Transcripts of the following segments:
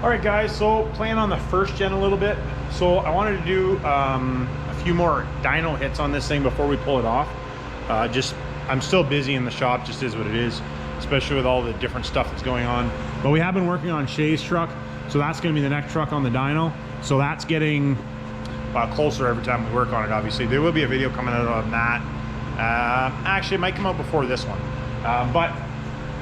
All right, guys, so playing on the first gen a little bit. So I wanted to do a few more dyno hits on this thing before we pull it off. I'm still busy in the shop, just is what it is, especially with all the different stuff that's going on. But we have been working on Shay's truck, so that's gonna be the next truck on the dyno. So that's getting closer every time we work on it, obviously. There will be a video coming out on that. Actually, it might come out before this one. But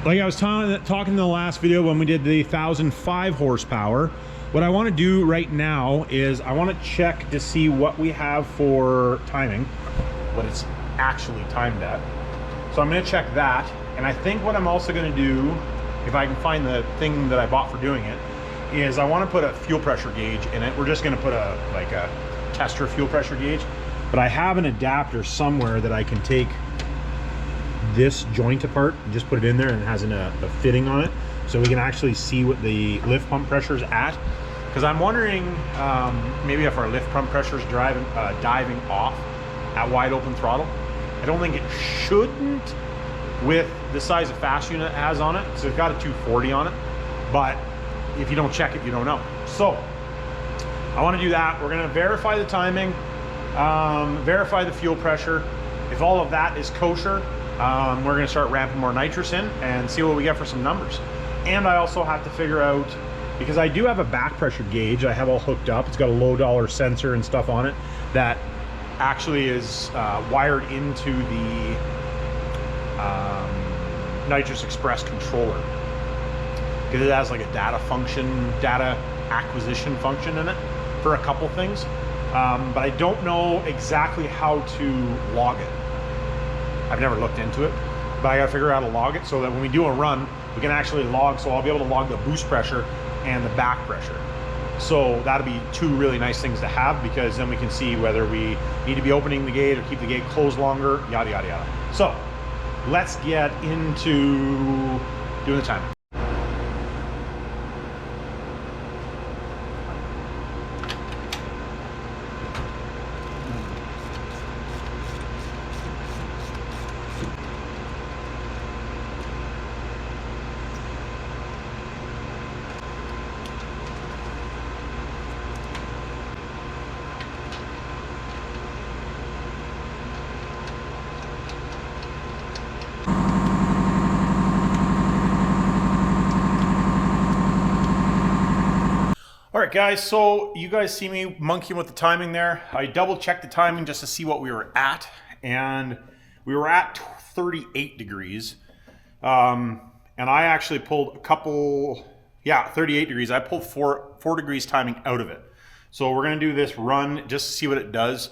like I was talking in the last video when we did the 1,005 horsepower, what I want to do right now is I want to check to see what we have for timing, what it's actually timed at. So I'm going to check that, and I think what I'm also going to do, if I can find the thing that I bought for doing it, is I want to put a fuel pressure gauge in it. We're just going to put a tester fuel pressure gauge, but I have an adapter somewhere that I can take this joint apart and just put it in there, and it has a fitting on it, so we can actually see what the lift pump pressure is at. Because I'm wondering maybe if our lift pump pressure is diving off at wide open throttle. I don't think it shouldn't with the size of fast unit it has on it. So it's got a 240 on it, but if you don't check it, you don't know. So I want to do that. We're going to verify the timing, verify the fuel pressure. If all of that is kosher, we're going to start ramping more nitrous in and see what we get for some numbers. And I also have to figure out, because I do have a back pressure gauge I have all hooked up. It's got a low dollar sensor and stuff on it that actually is wired into the Nitrous Express controller, because it has like a data acquisition function in it for a couple things. But I don't know exactly how to log it. I've never looked into it, but I gotta figure out how to log it so that when we do a run, we can actually log, so I'll be able to log the boost pressure and the back pressure. So that'll be two really nice things to have, because then we can see whether we need to be opening the gate or keep the gate closed longer, yada, yada, yada. So let's get into doing the timing. All right, guys, so you guys see me monkeying with the timing there. I double checked the timing just to see what we were at, and we were at 38 degrees. And I actually pulled 38 degrees. I pulled four degrees timing out of it. So we're gonna do this run just to see what it does.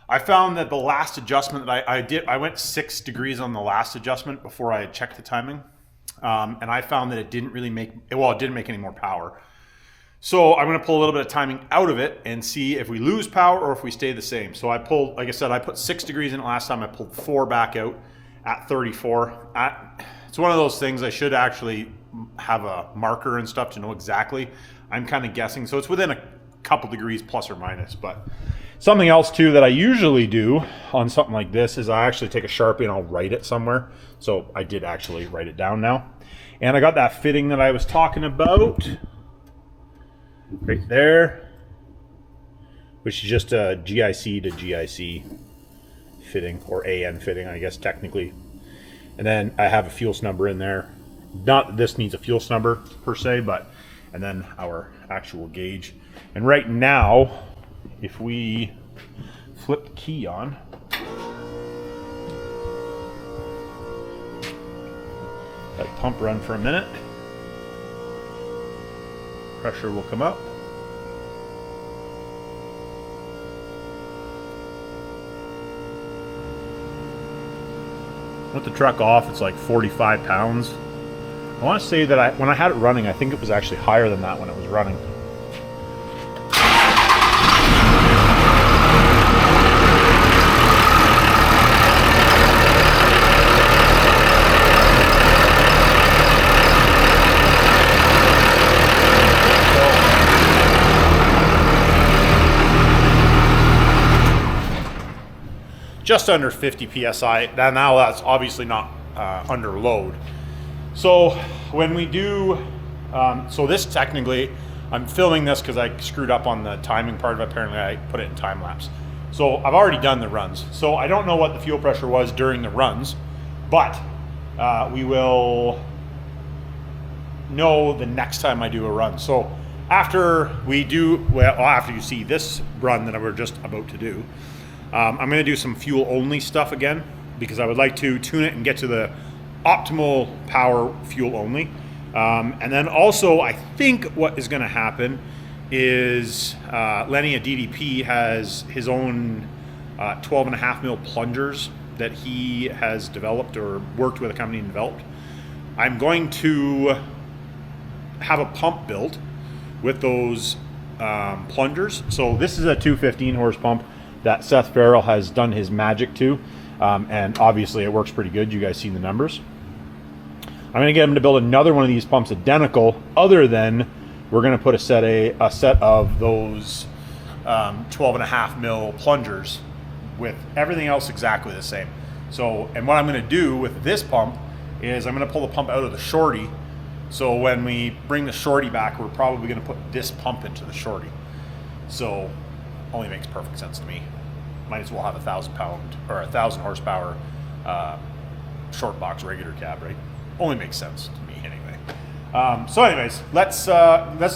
I found that the last adjustment that I went 6 degrees on the last adjustment before I had checked the timing. And I found that it didn't really make, well, it didn't make any more power. So I'm going to pull a little bit of timing out of it and see if we lose power or if we stay the same. So I pulled, like I said, I put 6 degrees in it last time. I pulled 4 back out at 34. It's one of those things I should actually have a marker and stuff to know exactly. I'm kind of guessing. So it's within a couple degrees plus or minus. But something else too that I usually do on something like this is I actually take a Sharpie and I'll write it somewhere. So I did actually write it down now. And I got that fitting that I was talking about right there, which is just a GIC to GIC fitting, or AN fitting, I guess technically. And then I have a fuel snubber in there. Not that this needs a fuel snubber per se, but, and then our actual gauge. And right now, if we flip the key on, let pump run for a minute. Pressure will come up. With the truck off, it's like 45 pounds. I want to say that when I had it running, I think it was actually higher than that when it was running. Just under 50 psi. Now that's obviously not under load. So when we do, so this technically, I'm filming this because I screwed up on the timing part of it. Apparently I put it in time lapse. So I've already done the runs. So I don't know what the fuel pressure was during the runs, but we will know the next time I do a run. So after we do, well, after you see this run that we're just about to do, I'm going to do some fuel only stuff again, because I would like to tune it and get to the optimal power fuel only. And then also, I think what is going to happen is Lenny at DDP has his own 12.5 mil plungers that he has developed or worked with a company and developed. I'm going to have a pump built with those plungers. So this is a 215 horse pump that Seth Farrell has done his magic to, and obviously it works pretty good. You guys see the numbers. I'm going to get him to build another one of these pumps identical, other than we're going to put a set of those 12.5 mil plungers with everything else exactly the same. So, and what I'm going to do with this pump is I'm going to pull the pump out of the shorty. So when we bring the shorty back, we're probably going to put this pump into the shorty. So only makes perfect sense to me. Might as well have 1,000 pound or 1,000 horsepower short box regular cab, right? Only makes sense to me anyway. So anyways, let's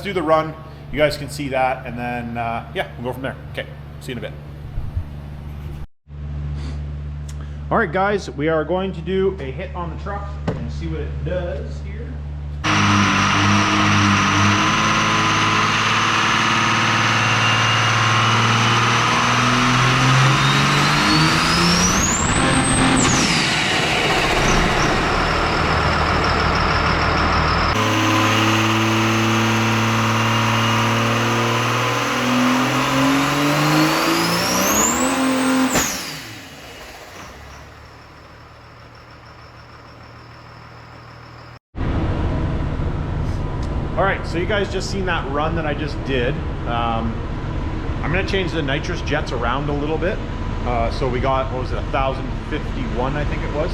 do the run. You guys can see that, and then yeah, we'll go from there. Okay, see you in a bit. All right, guys, we are going to do a hit on the truck and see what it does here. All right, so you guys just seen that run that I just did. I'm gonna change the nitrous jets around a little bit. So we got, what was it, 1,051, I think it was.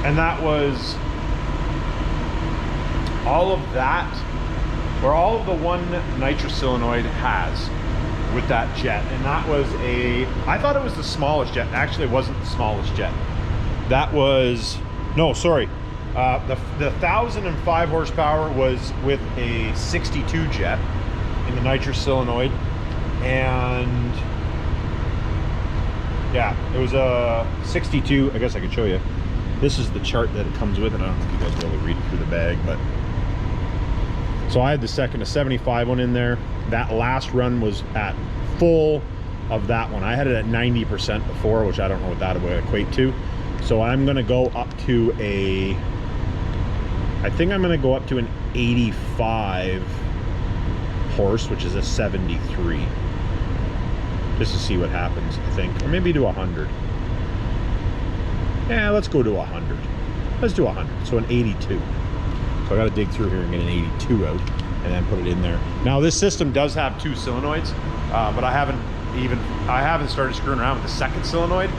And that was all of that, or all of the one nitrous solenoid has with that jet. And that was I thought it was the smallest jet. Actually, it wasn't the smallest jet. That was, no, sorry. The 1,005 horsepower was with a 62 jet in the nitrous solenoid, and yeah, it was a 62. I guess I could show you. This is the chart that it comes with, and I don't know if you guys really read through the bag, but so I had the second, a 75 one in there. That last run was at full of that one. I had it at 90% before, which I don't know what that would equate to. So I'm going to go up to I think I'm going to go up to an 85 horse, which is a 73. Just to see what happens, I think. Or maybe to 100. Yeah, let's go to 100. Let's do 100. So an 82. So I got to dig through here and get an 82 out and then put it in there. Now this system does have 2 solenoids, but I haven't started screwing around with the second solenoid.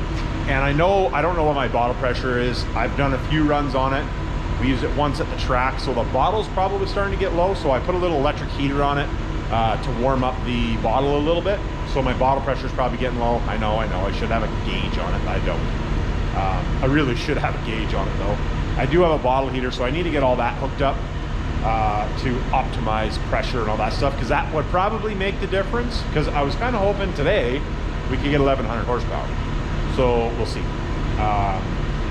And I don't know what my bottle pressure is. I've done a few runs on it. We used it once at the track, so the bottle's probably starting to get low, so I put a little electric heater on it to warm up the bottle a little bit. So my bottle pressure's probably getting low. I know, I should have a gauge on it, but I don't. I really should have a gauge on it though. I do have a bottle heater, so I need to get all that hooked up to optimize pressure and all that stuff, because that would probably make the difference, because I was kind of hoping today we could get 1,100 horsepower. So we'll see.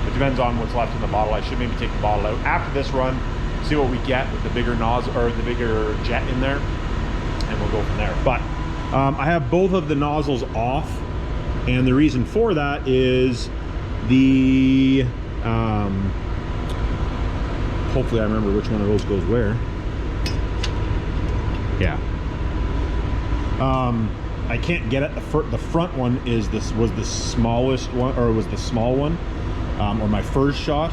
It depends on what's left in the bottle. I should maybe take the bottle out after this run, see what we get with the bigger nozzle or the bigger jet in there, and we'll go from there. But I have both of the nozzles off, and the reason for that is the hopefully I remember which one of those goes where. Yeah. I can't get it. The front one was the smallest one, or was the small one, or my first shot.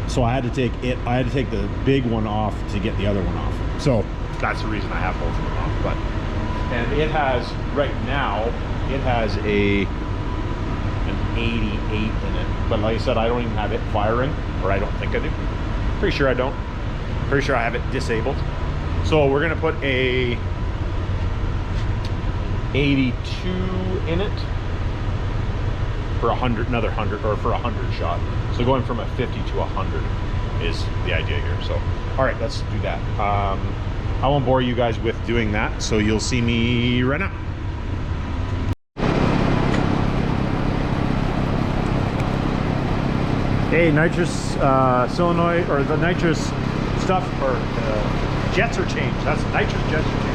So I had to take the big one off to get the other one off. So that's the reason I have both of them off. But and it has right now it has an 88 in it. But like I said, I don't even have it firing, or I don't think I do. Pretty sure I don't. Pretty sure I have it disabled. So we're gonna put a 82 in it for 100, another 100, or for 100 shot. So going from a 50 to 100 is the idea here. So, all right, let's do that. I won't bore you guys with doing that, so you'll see me right now. Hey, nitrous solenoid, or the nitrous stuff, or jets are changed. That's nitrous jets are changed.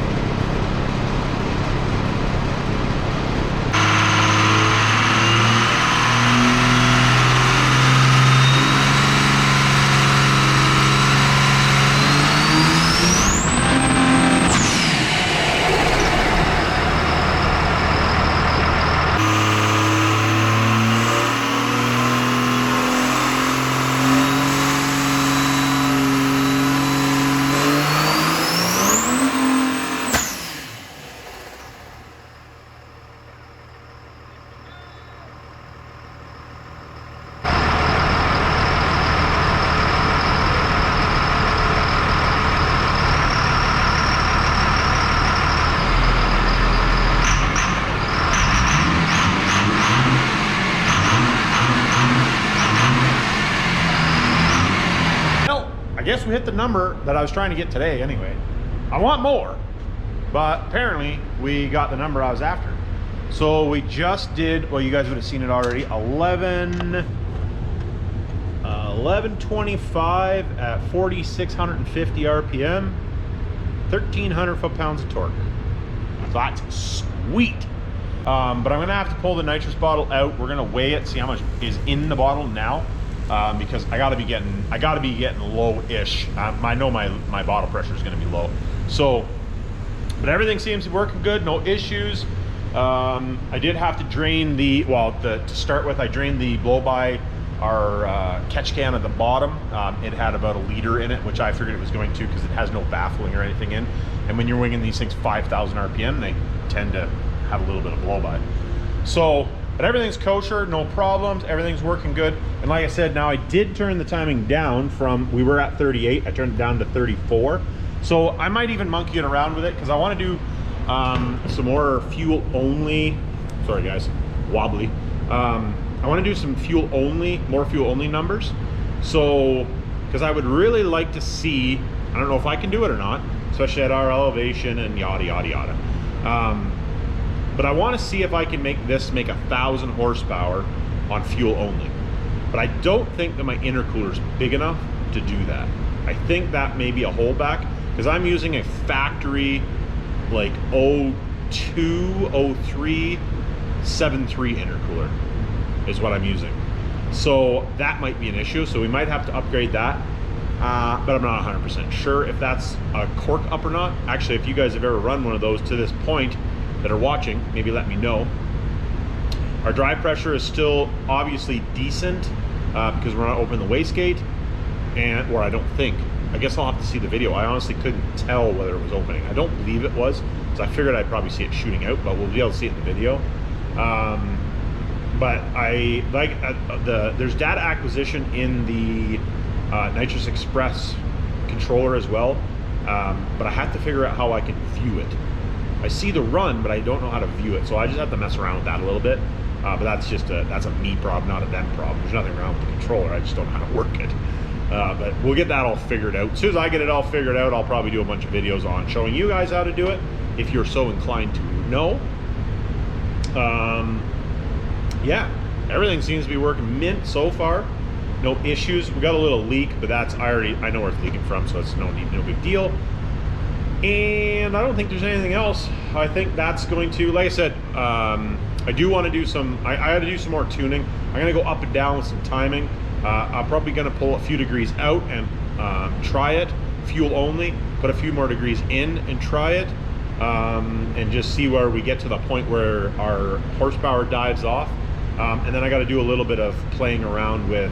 I guess we hit the number that I was trying to get today anyway. I want more, but apparently we got the number I was after. So we just did, well, you guys would have seen it already, 1125 at 4,650 RPM, 1,300 foot-pounds of torque. So that's sweet. But I'm gonna have to pull the nitrous bottle out. We're gonna weigh it, see how much is in the bottle now. Because I gotta be getting low-ish. I know my bottle pressure is gonna be low. So, but everything seems to be working good, no issues. I did have to drain the, to start with, I drained the blow-by, our catch can at the bottom. It had about a liter in it, which I figured it was going to because it has no baffling or anything in. And when you're winging these things 5,000 RPM, they tend to have a little bit of blow-by. So, but everything's kosher, no problems, everything's working good. And like I said, now I did turn the timing down from, we were at 38, I turned it down to 34. So I might even monkey it around with it because I want to do some more fuel only, sorry guys, wobbly. I want to do some more fuel only numbers. So, because I would really like to see, I don't know if I can do it or not, especially at our elevation and yada, yada, yada. But I want to see if I can make this make 1,000 horsepower on fuel only. But I don't think that my intercooler is big enough to do that. I think that may be a holdback because I'm using a factory like 02, 03, 73 intercooler is what I'm using. So that might be an issue. So we might have to upgrade that. But I'm not 100% sure if that's a cork up or not. Actually, if you guys have ever run one of those to this point, that are watching, maybe let me know. Our drive pressure is still obviously decent because we're not opening the wastegate, or I don't think. I guess I'll have to see the video. I honestly couldn't tell whether it was opening. I don't believe it was, so I figured I'd probably see it shooting out, but we'll be able to see it in the video. But I like there's data acquisition in the Nitrous Express controller as well, but I have to figure out how I can view it. I see the run, but I don't know how to view it, so I just have to mess around with that a little bit. But that's a me problem, not a them problem. There's nothing wrong with the controller. I just don't know how to work it. But we'll get that all figured out. As soon as I get it all figured out, I'll probably do a bunch of videos on showing you guys how to do it, if you're so inclined to know. Yeah, everything seems to be working mint so far. No issues. We got a little leak, but that's I know where it's leaking from, so it's no big deal. And I don't think there's anything else. I think that's going to, like I said, I do want to do some, I had to do some more tuning. I'm going to go up and down with some timing. I'm probably going to pull a few degrees out and try it, fuel only, put a few more degrees in and try it, and just see where we get to the point where our horsepower dives off. And then I got to do a little bit of playing around with,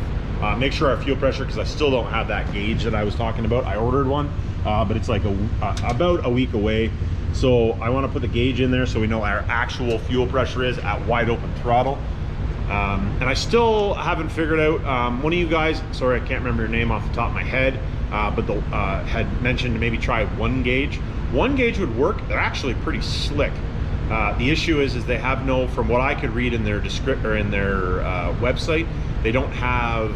make sure our fuel pressure, because I still don't have that gauge that I was talking about. I ordered one. But it's like about a week away. So I want to put the gauge in there so we know our actual fuel pressure is at wide open throttle. And I still haven't figured out, one of you guys, sorry I can't remember your name off the top of my head, but had mentioned to maybe try 1 gauge. 1 gauge would work. They're actually pretty slick. The issue is they have no, from what I could read in their website, they don't have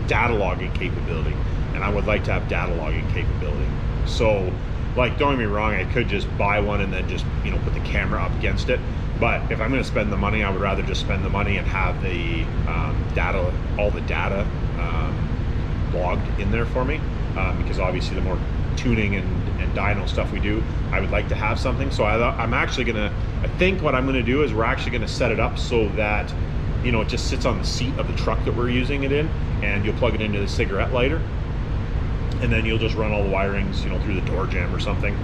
data logging capability, and I would like to have data logging capability. So, like, don't get me wrong, I could just buy one and then just, you know, put the camera up against it. But if I'm going to spend the money, I would rather just spend the money and have the data, all the data logged in there for me, because obviously the more tuning and dyno stuff we do, I would like to have something. So I'm actually gonna, I think what I'm gonna do is we're actually gonna set it up so that, you know, it just sits on the seat of the truck that we're using it in, and you'll plug it into the cigarette lighter, and then you'll just run all the wirings, you know, through the door jamb or something,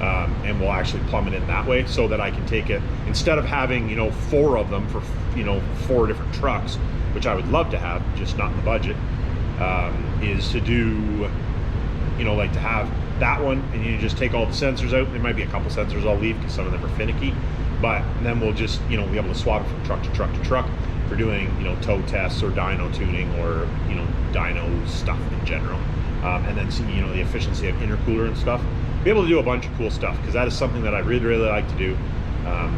and we'll actually plumb it in that way, so that I can take it, instead of having, you know, 4 of them for, you know, 4 different trucks, which I would love to have, just not in the budget, is to do, you know, like to have that one, and you just take all the sensors out. There might be a couple sensors I'll leave because some of them are finicky, but then we'll just, you know, be able to swap it from truck to truck to truck for doing, you know, tow tests or dyno tuning, or, you know, dyno stuff in general, and then see, you know, the efficiency of intercooler and stuff. Be able to do a bunch of cool stuff, because that is something that I really like to do.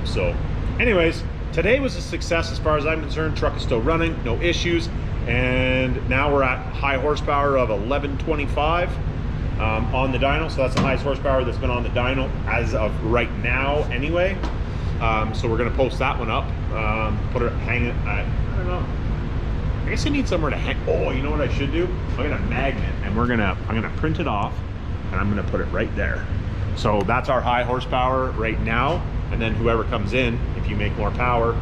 So anyways, today was a success as far as I'm concerned. Truck is still running, no issues, and now we're at high horsepower of 1125 on the dyno. So that's the highest horsepower that's been on the dyno as of right now anyway. So we're gonna post that one up, put it, hang it, I don't know, I guess I need somewhere to hang. Oh, you know what I should do? I'm gonna magnet, and I'm gonna print it off, and I'm gonna put it right there. So that's our high horsepower right now, and then whoever comes in, if you make more power,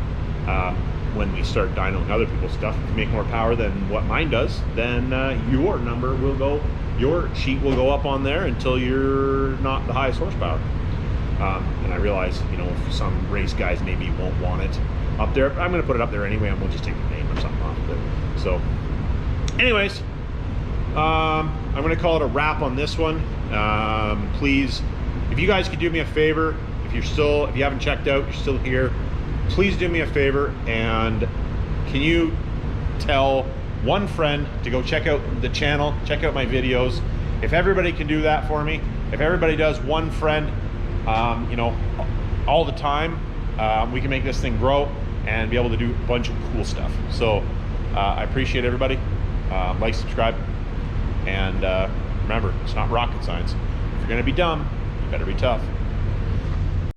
when we start dynoing other people's stuff, if you make more power than what mine does, then your number will go, your sheet will go up on there until you're not the highest horsepower. And I realize, you know, if some race guys maybe won't want it up there, I'm going to put it up there anyway, and we'll just take the name or something off of it. So anyways, I'm going to call it a wrap on this one. Please, if you guys could do me a favor, if you haven't checked out, you're still here, please do me a favor, and can you tell one friend to go check out the channel, check out my videos. If everybody can do that for me, if everybody does one friend, you know, all the time, we can make this thing grow and be able to do a bunch of cool stuff. So I appreciate everybody. Like, subscribe, and remember, it's not rocket science. If you're gonna be dumb, you better be tough.